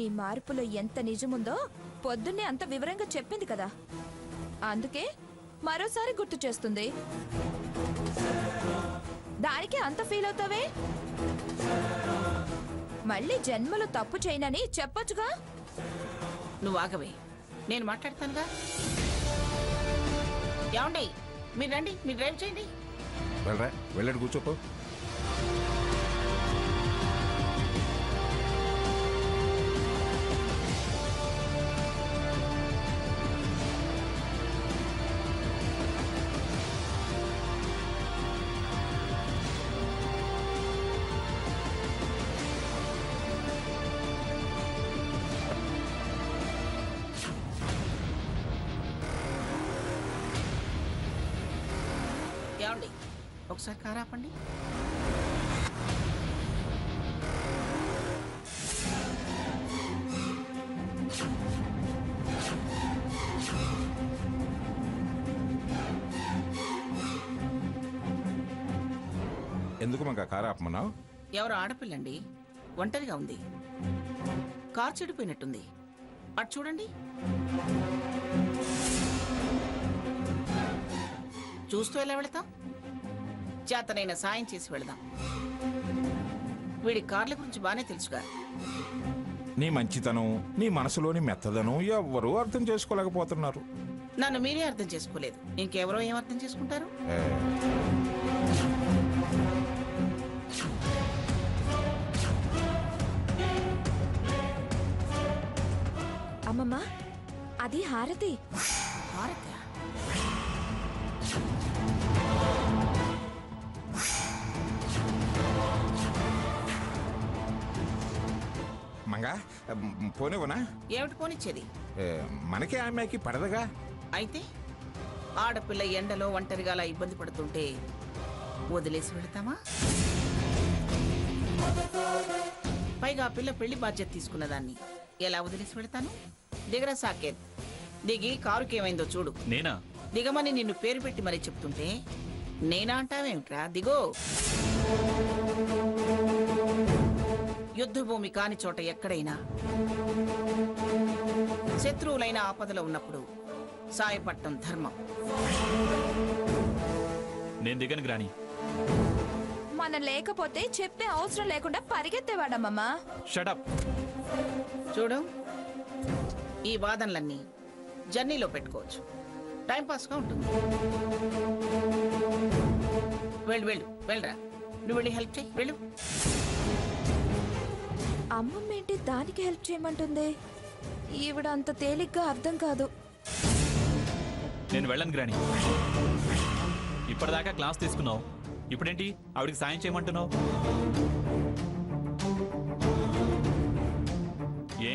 ఈ మార్పులో ఎంత నిజముందో పొద్దున్నే అంత వివరంగా చెప్పింది కదా, అందుకే మరోసారి గుర్తు చేస్తుంది. దానికి అంత ఫీల్ అవుతావే? మళ్ళీ జన్మలో తప్పు చేయనని చెప్పొచ్చుగా. నువ్వు ఆగవే, నేను మాట్లాడతానుగా. ఏమండి, మీరు రండి, మీరు డ్రైవ్ చేయండి. వెళ్ళరా, వెళ్ళాడు కూర్చోపో. ఏమండి, ఒకసారి కారు ఆపండి. ఎందుకు మాకు కారు ఆపమన్నావు? ఎవరు ఆడపిల్లండి, ఒంటరిగా ఉంది. కారు చెడిపోయినట్టుంది. అటు చూడండి. చూస్తూ ఎలా వెళతాం? చేతనైనా సాయం చేసి వెళదాం. వీడి కార్ల గురించి బానే తెలుసుగా. నీ మంచితనం, నీ మనసులోని మెత్తదనం ఎవ్వరూ అర్థం చేసుకోలేకపోతున్నారు. నన్ను మీరే అర్థం చేసుకోలేదు, ఇంకెవరో ఏం అర్థం చేసుకుంటారు? అమ్మమ్మ, అది హారతి. హారతి? మంగా పోనివ్వనా? ఏమిటి పోనిచ్చేది? మనకే ఆమెకి పడదగా. అయితే ఆడపిల్ల ఎండలో ఒంటరిగా అలా ఇబ్బంది పడుతుంటే వదిలేసి వెళతామా? పైగా ఆ పిల్ల పెళ్లి బాధ్యత తీసుకున్నదాన్ని ఎలా వదిలేసి వెళతాను? దిగరా సాకేత్, దిగి కారుకేమైందో చూడు. నేనా? దిగమని నిన్ను పేరు పెట్టి మరీ చెప్తుంటే నేనా అంటావేమిట్రా? దిగో. యుద్ధభూమి కాని చోట ఎక్కడైనా శత్రువులైన ఆపదలో ఉన్నప్పుడు సాయపట్టం ధర్మం. నేను దిగను గ్రాని. మనం లేకపోతే చెప్పే అవసరం లేకుండా పరిగెత్తేవాడమ్మమ్మా. షటప్. చూడు, ఈ వాదనలన్నీ జర్నీలో పెట్టుకోవచ్చు, టైంపాస్గా ఉంటుంది. వెళ్ళు వెళ్ళు వెళ్ళరా, నువ్వు వెళ్ళి హెల్ప్ చేయి, వెళ్ళు. అమ్మమ్మ ఏంటి దానికి హెల్ప్ చేయమంటుంది? ఈవిడ అంత తేలిగ్గా అర్థం కాదు. నేను వెళ్ళను గ్రాని. ఇప్పటిదాకా క్లాస్ తీసుకున్నావు, ఇప్పుడేంటి ఆవిడికి సాయం చేయమంటున్నావు? ఏ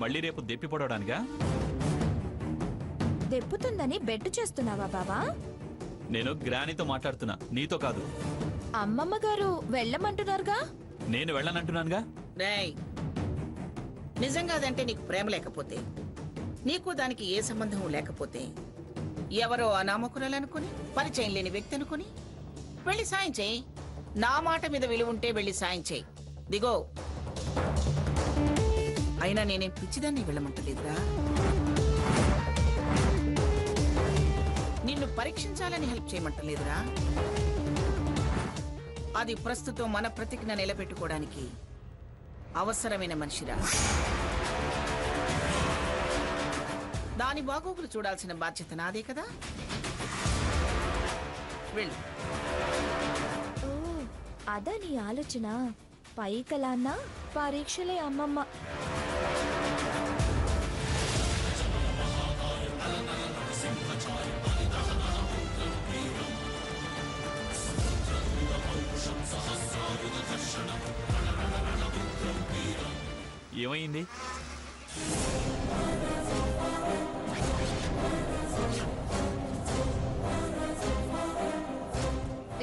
మళ్ళీ రేపు దెప్పి పొడవడానికా? దెప్పుతుందని బెట్టు చేస్తున్నావా బావా? నేను గ్రానితో మాట్లాడుతున్నా, నీతో కాదు. అమ్మమ్మ గారు వెళ్ళమంటున్నారుగా. నేను వెళ్ళనంటున్నానుగా. రేయ్, నిజంగా అదంటే నీకు ప్రేమ లేకపోతే, నీకు దానికి ఏ సంబంధం లేకపోతే, ఎవరో అనామకురాలనుకుని, పరిచయం లేని వ్యక్తి అనుకుని వెళ్ళి సాయం చేయి. నా మాట మీద విలువ ఉంటే వెళ్ళి సాయం చేయి. దిగో. అయినా నేనేం పిచ్చిదాన్ని వెళ్ళమంటలేదురా. నిన్ను పరీక్షించాలని హెల్ప్ చేయమంటలేదురా. అది ప్రస్తుతం మన ప్రతిజ్ఞ నిలబెట్టుకోవడానికి అవసరమైన మనిషిరా. దాని బాగోగులు చూడాల్సిన బాధ్యత నాదే కదా. వెళ్ళు. ఓ, అదా నీ ఆలోచన? పైకలాన్నా పరీక్షలే అమ్మమ్మ. ఏమైంది?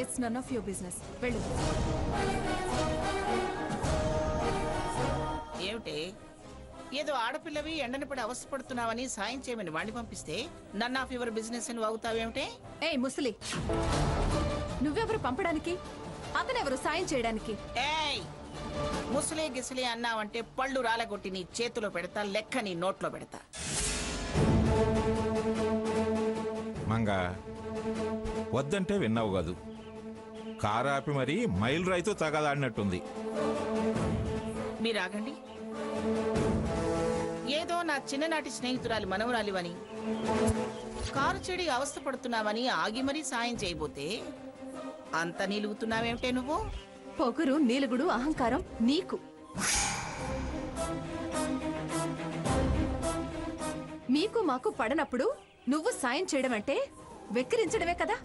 It's none of your business. వెళ్ళు. ఏమిటే, ఏదో ఆడపిల్లవి ఎండని పడి అవస్థపడుతున్నావని సాయం చేయమని వాడిని పంపిస్తే నన్ ఆఫ్ యువర్ బిజినెస్ అని వాగుతావేమిటే? ఏయ్ ముసలి, నువ్వెవరు పంపడానికి? అతనెవరు సాయం చేయడానికి? ఏయ్, ముసలే గిసలే అన్నావంటే పళ్ళు రాలగొట్టి నీ చేతిలో పెడతా, లెక్క నీ నోట్లో పెడతా. మంగా వద్దంటే విన్నావు కాదు, కారాపి మరీ మైలు రైతు తగదాడినట్టుంది. మీరాగండి. ఏదో నా చిన్ననాటి స్నేహితురాలి మనవరాలివని, కారు చెడి అవస్థపడుతున్నావని ఆగి మరీ సాయం చేయబోతే అంత నిలుగుతున్నావేమిటే నువ్వు? పొగరు, నీలుగుడు, అహంకారం నీకు. మీకు మాకు పడనప్పుడు నువ్వు సాయం చేయడం అంటే వెక్కిరించడమే కదా.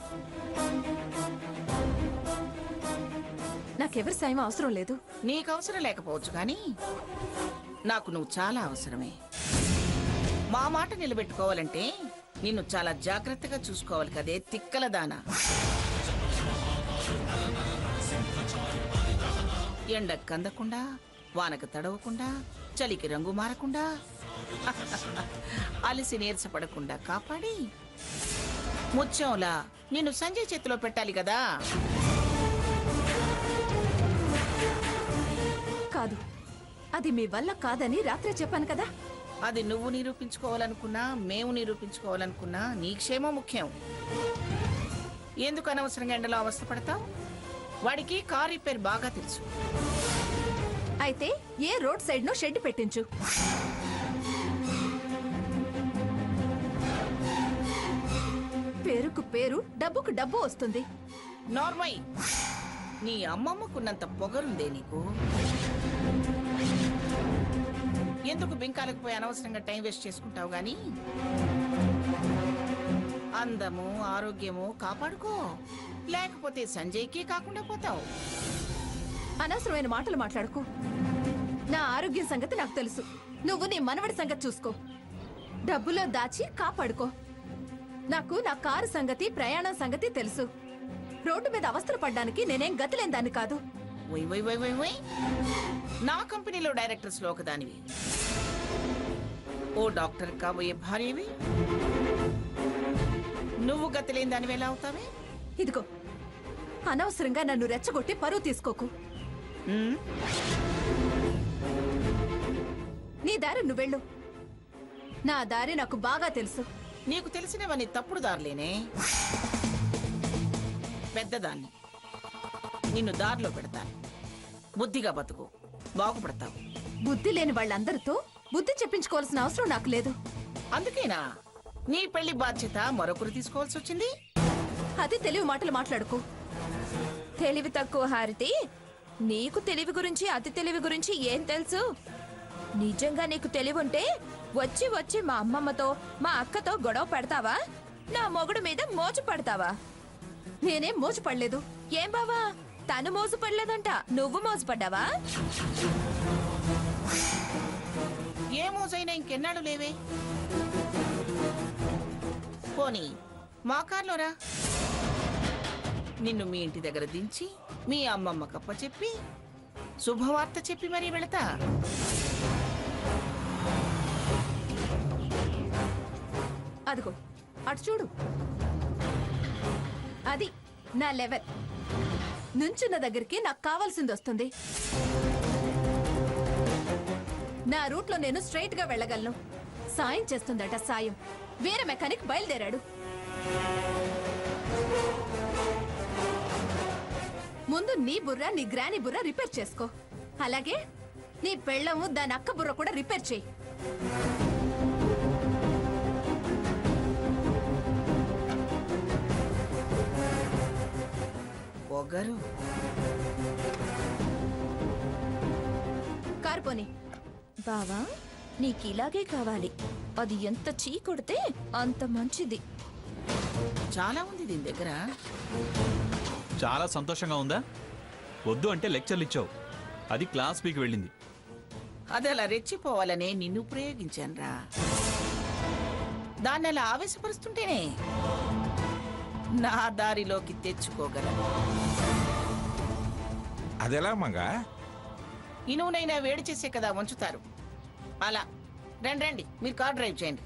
నాకెవరి సాయం అవసరం లేదు. నీకు అవసరం లేకపోవచ్చు కానీ నాకు నువ్వు చాలా అవసరమే. మా మాట నిలబెట్టుకోవాలంటే నిన్ను చాలా జాగ్రత్తగా చూసుకోవాలి కదే తిక్కల దానా. ఎండకు కందకుండా, వానకు తడవకుండా, చలికి రంగు మారకుండా, అలిసి నీరసపడకుండా కాపాడి ముత్యంలా నిన్ను సంజయ్ చేతిలో పెట్టాలి కదా. కాదు, అది మీ వల్ల కాదని రాత్రే చెప్పాను కదా. అది నువ్వు నిరూపించుకోవాలనుకున్నా, మేము నిరూపించుకోవాలనుకున్నా నీ క్షేమం ముఖ్యం. ఎందుకు అనవసరంగా ఎండలో అవస్థపడతావు? వాడికి కార్ రిపేర్ బాగా తెలుసు. అయితే ఏ రోడ్ సైడ్ నో షెడ్ పెట్టించు. పేరుకు పేరు, డబ్బుకు డబ్బు వస్తుంది. నార్మల్. నీ అమ్మమ్మకున్నంత పొగరుందే నీకు. ఎందుకు బింకాలకు పోయి అనవసరంగా టైం వేస్ట్ చేసుకుంటావు గాని అందము ఆరోగ్యము కాపాడుకో, లేకపోతే సంజయ్కి కాకుండా పోతావు. అనవసరమైన మాటలు మాట్లాడుకో. నా ఆరోగ్యం సంగతి నాకు తెలుసు. నువ్వు నీ మనవడి సంగతి చూసుకో. డబ్బులో దాచి కాపాడుకో. నాకు నా కారు సంగతి, ప్రయాణం సంగతి తెలుసు. రోడ్డు మీద అవస్థలు పడ్డానికి నేనేం గతిలేని దాన్ని కాదు. Why why why why why నా కంపెనీలో డైరెక్టర్స్ లో ఒకదానివి. ఓ డాక్టర్ కాబోయే భార్యవి నువ్వు గతిలేని దానివి ఎలా అవుతావే? ఇదిగో, అనవసరంగా నన్ను రెచ్చగొట్టి పరువు తీసుకోకు. నీ దారి నువ్వెళ్ళు. నా దారి నాకు బాగా తెలుసు. నీకు తెలిసినవన్నీ తప్పుడు దారులేనే. పెద్దదాన్ని, నిన్ను దారిలో పెడతాను. బుద్ధిగా బతుకు, బాగుపడతావు. బుద్ధి లేని వాళ్ళందరితో బుద్ధి చెప్పించుకోవాల్సిన అవసరం నాకు లేదు. అందుకేనా నీ పెళ్లి బాధ్యత మరొకరు తీసుకోవాల్సి వచ్చింది? అది తెలివి మాటలు మాట్లాడుకో. తెలివి తక్కువ హారతి. నీకు తెలివి గురించి, అతి తెలివి గురించి ఏం తెలుసు? నిజంగా నీకు తెలివి ఉంటే వచ్చి వచ్చి మా అమ్మమ్మతో, మా అక్కతో గొడవ పెడతావా? నా మొగుడు మీద మోజు పడతావా? నేనేం మోజు పడలేదు. ఏం బావా, తను మోజు పడలేదంట, నువ్వు మోజు పడ్డావా? ఏ మోజైనా ఇంకెన్నాడు లేవే. పోనీ మా కార్లోరా, నిన్ను మీ ఇంటి దగ్గర దించి మీ అమ్మమ్మ కప్ప చెప్పి శుభవార్త చెప్పి మరీ వెళతా. అదిగో అటు చూడు. అది నా లెవెల్. నుంచున్న దగ్గరికి నాకు కావాల్సింది వస్తుంది. నా రూట్లో నేను స్ట్రైట్ గా వెళ్ళగలను. సాయం చేస్తుందట సాయం. వేరే మెకానిక్ బయలుదేరాడు. ముందు నీ బుర్ర, నీ గ్రాని బుర్ర రిపేర్ చేసుకో. అలాగే నీ పెళ్ళము, దాని అక్క బుర్ర కూడా రిపేర్ చేయి. పొగరు. కారు పోనీ. బావా, నీకిలాగే కావాలి. అది ఎంత చీ కొడితే అంత మంచిది. చాలా ఉంది దీని దగ్గర. చాలా సంతోషంగా ఉందా? వద్దు అంటే లెక్చర్లు ఇచ్చావు. అది క్లాస్ పీకి వెళ్ళింది. అది అలా రెచ్చిపోవాలనే నిన్ను ప్రయోగించానురా. దాన్ని అలా ఆవేశపరుస్తుంటేనే నా దారిలోకి తెచ్చుకోగలను. అదెలా మంగా? ఇనువునైనా వేడి చేసే కదా వంచుతారు. అలా రండి రండి, మీరు కార్ డ్రైవ్ చేయండి.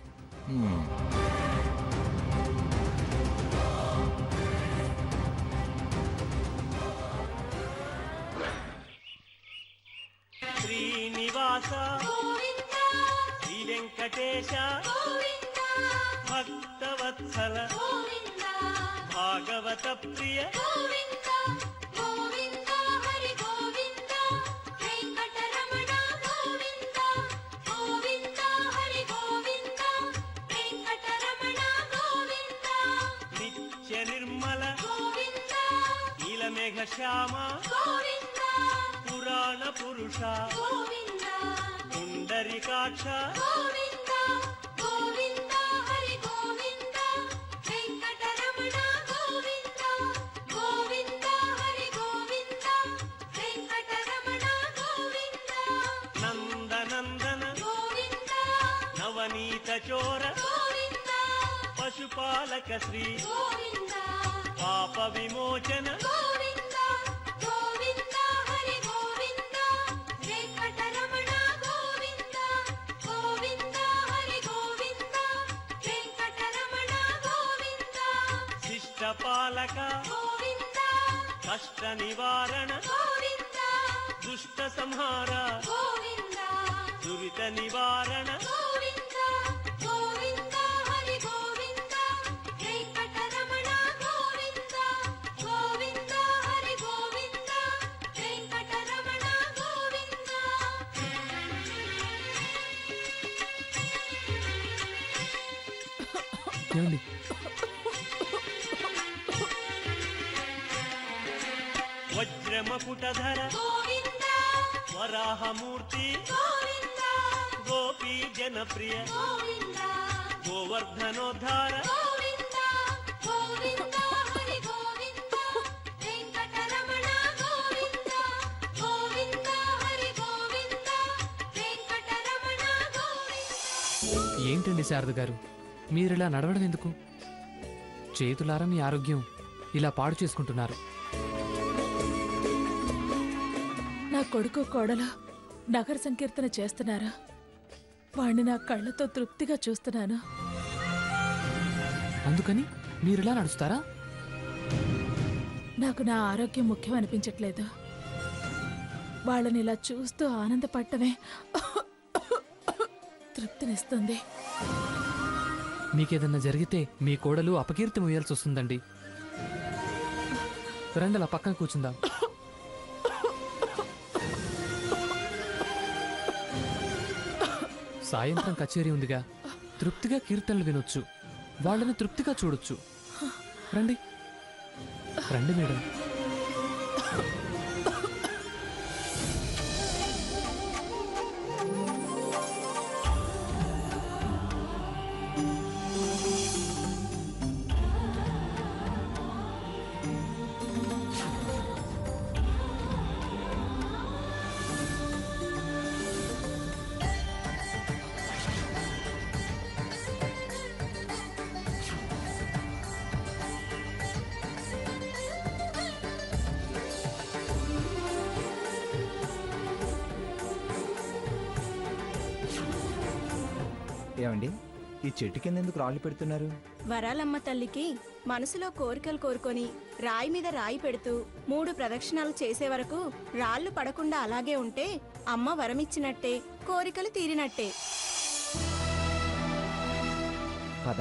శ్రీనివాస శ్రీ వెంకటేశ భక్తవత్సల భాగవత ప్రియ నిత్య నిర్మల నీలమేఘ శ్యామ పురాణ పురుష పుండరీకాక్ష నందనందన నవనీత చోర పశుపాలక శ్రీ పాప విమోచన శిష్టపాలక కష్ట నివారణ దుష్ట సంహార దురిత నివారణ ఏమండి వజ్రమకుటధర వరాహమూర్తి గోపీ జనప్రియ గోవర్ధనోద్ధార ఏంటండి శారద గారు, మీరిలా నడవడం ఎందుకు? చేతులారా మీ ఆరోగ్యం ఇలా పాడు చేసుకుంటున్నారు. నా కొడుకు కోడలు నగర సంకీర్తన చేస్తున్నారా? వాణ్ణి నా కళ్ళతో తృప్తిగా చూస్తున్నాను. అందుకని మీరిలా నడుస్తారా? నాకు నా ఆరోగ్యం ముఖ్యం అనిపించట్లేదు. వాళ్ళని ఇలా చూస్తూ ఆనందపడటమే తృప్తినిస్తుంది. మీకేదన్నా జరిగితే మీ కోడలు అపకీర్తి మోయాల్సి వస్తుందండి. రండి, అలా పక్కన కూర్చుందాం. సాయంత్రం కచేరీ ఉందిగా, తృప్తిగా కీర్తనలు వినొచ్చు, వాళ్ళని తృప్తిగా చూడొచ్చు. రండి రండి మేడం. ఏమండి, ఈ చెట్టు కింద ఎందుకు రాళ్ళు పెడుతున్నారు? వరాలమ్మ తల్లికి మనసులో కోరికలు కోరుకొని రాయి మీద రాయి పెడుతూ 3 ప్రదక్షిణాలు చేసే వరకు రాళ్ళు పడకుండా అలాగే ఉంటే అమ్మ వరమిచ్చినట్టే, కోరికలు తీరినట్టే. పద.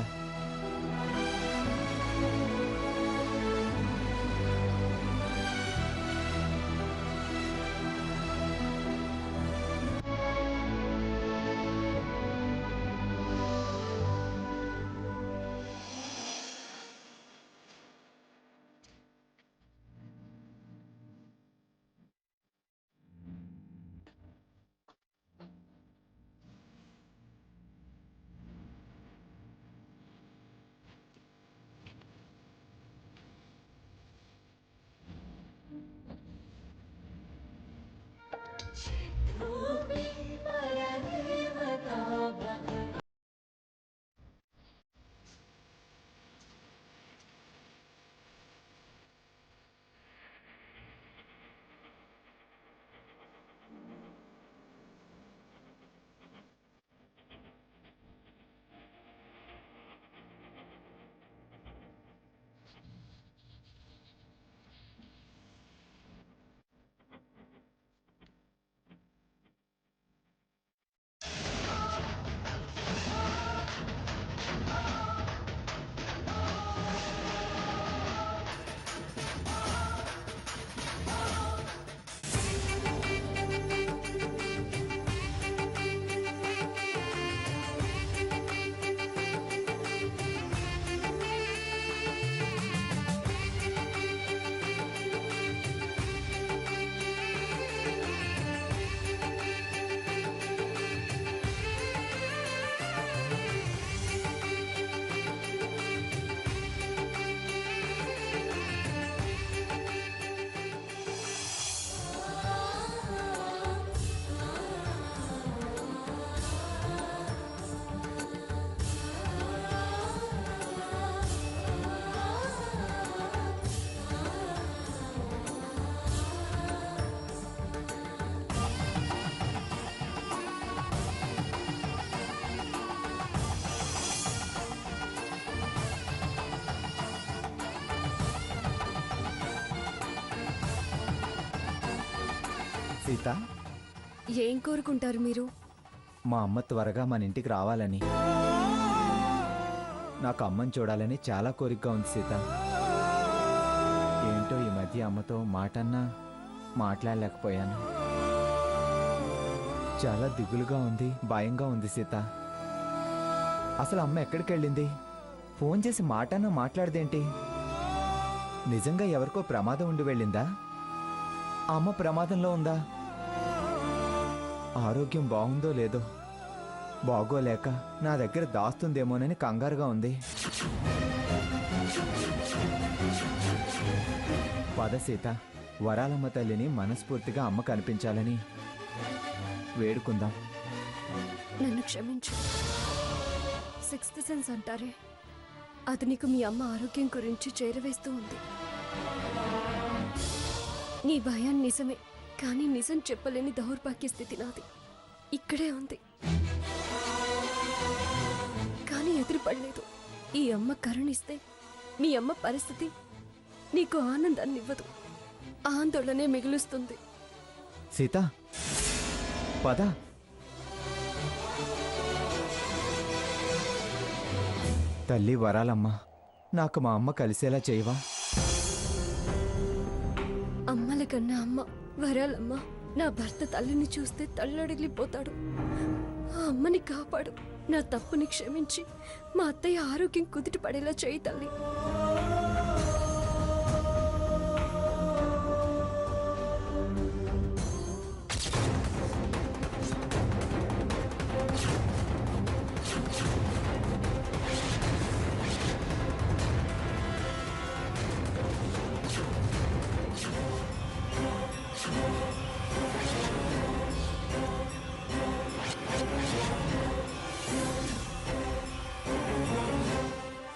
సీత, ఏం కోరుకుంటారు మీరు? మా అమ్మ త్వరగా మన ఇంటికి రావాలని. నాకు అమ్మని చూడాలని చాలా కోరికగా ఉంది సీత. ఏంటో ఈ మధ్య అమ్మతో మాటన్నా మాట్లాడలేకపోయాను. చాలా దిగులుగా ఉంది, భయంగా ఉంది సీత. అసలు అమ్మ ఎక్కడికి వెళ్ళింది? ఫోన్ చేసి మాటన్నా మాట్లాడదేంటి? నిజంగా ఎవరికో ప్రమాదం ఉండి వెళ్ళిందా? అమ్మ ప్రమాదంలో ఉందా? ఆరోగ్యం బాగుందో లేదో, బాగోలేక నా దగ్గర దాస్తుందేమోనని కంగారుగా ఉంది. పద సీత, వరాలమ్మ తల్లిని మనస్ఫూర్తిగా అమ్మ కనిపించాలని వేడుకుందాం. నన్ను క్షమించు. సిక్స్త్ సెన్స్ అంటారే, అది నీకు మీ అమ్మ ఆరోగ్యం గురించి చేరవేస్తూ ఉంది. నీ భయం నిజమే, కానీ నిజం చెప్పలేని దౌర్భాగ్య స్థితి నాది. ఇక్కడే ఉంది, కానీ ఎదురుపడలేదు. ఈ అమ్మ కరుణిస్తే మీ అమ్మ పరిస్థితి నీకు ఆనందాన్ని ఇవ్వదు, ఆందోళనే మిగులుస్తుంది. సీత, పద. తల్లి వరాలమ్మ, నాకు మా అమ్మ కలిసేలా చేయవా? అమ్మల కన్నా అమ్మ వరాలమ్మ. నా భర్త తల్లిని చూస్తే తల్లడిల్లిపోతాడు. ఆ అమ్మని కాపాడు. నా తప్పుని క్షమించి మా అత్తయ్య ఆరోగ్యం కుదుట పడేలా చేయి తల్లి.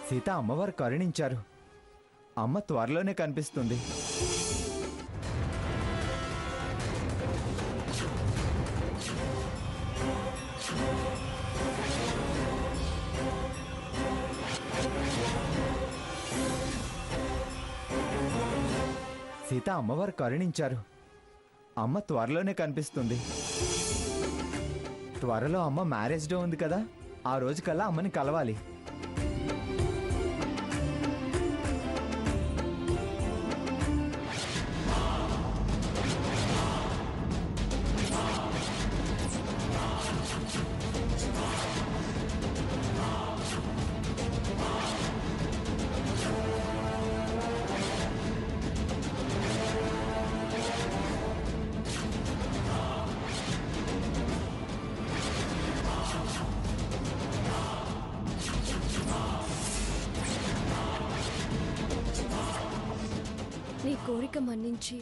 సీత, అమ్మవారు కరుణించారు. అమ్మ త్వరలోనే కనిపిస్తుంది. సీత, అమ్మవారు కరుణించారు. అమ్మ త్వరలోనే కనిపిస్తుంది. త్వరలో అమ్మ మ్యారేజ్ డే ఉంది కదా, ఆ రోజు కల్లా అమ్మని కలవాలి. నీ కోరిక మన్నించి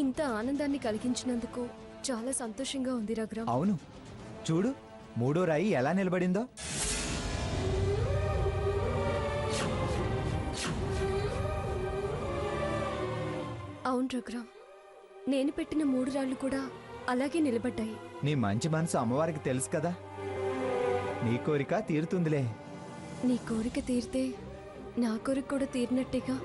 ఇంత ఆనందాన్ని కలిగించినందుకు చాలా సంతోషంగా ఉంది రఘురామ్. అవును, చూడు మూడో రాయి ఎలా నిలబడిందో. అవును రఘురామ్, నేను పెట్టిన 3 రాళ్ళు కూడా అలాగే నిలబడ్డాయి. నీ మంచి మనసు అమ్మవారికి తెలుసు కదా, నీ కోరిక తీరుతుందిలే. నీ కోరిక తీరితే నా కోరిక కూడా తీరినట్టేగా.